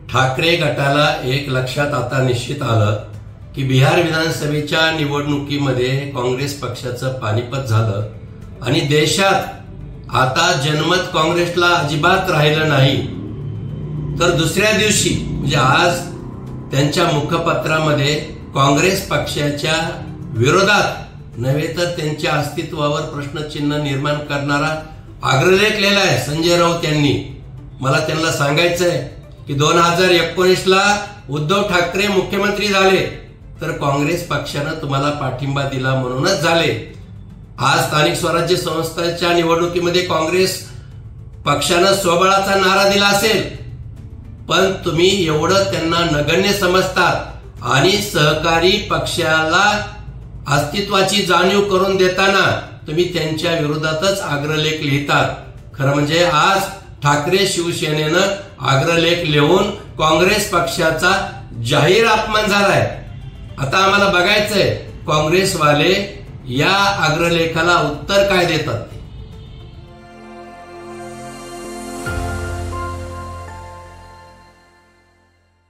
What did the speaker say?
ठाकरे गटाला एक लक्षात आता निश्चित आलं की बिहार विधानसभेच्या निवडणुकीमध्ये काँग्रेस पक्षाचं पानिपत झालं आणि देशात आता जनमत काँग्रेसला अजिबात राहिलं नाही। तर दुसऱ्या दिवशी म्हणजे आज त्यांच्या मुखपत्रामध्ये काँग्रेस पक्षाच्या विरोधात नव्हे तर त्यांच्या अस्तित्वावर प्रश्नचिन्ह निर्माण करणारा अग्रलेख लिहिला आहे संजय राऊत यांनी। मला त्यांना सांगायचंय की 2019 ला उद्धव ठाकरे मुख्यमंत्री झाले तर काँग्रेस पक्षानं तुम्हाला पाठिंबा दिला म्हणूनच झाले। आज स्थानिक स्वराज्य संस्थांच्या निवडणुकीमध्ये काँग्रेस पक्षानं स्वबळाचा नारा दिला असेल, पण तुम्ही एवढं त्यांना नगण्य समजतात आणि सहकारी पक्षाला अस्तित्वाची जाणीव करून देताना तुम्ही त्यांच्या विरोधातच अग्रलेख लिहितात। खरं म्हणजे आज ठाकरे शिवसेनेनं अग्रलेख लिहून काँग्रेस पक्षाचा जाहीर अपमान झालाय। आता आम्हाला बघायचंय काँग्रेसवाले या अग्रलेखाला उत्तर काय देतात।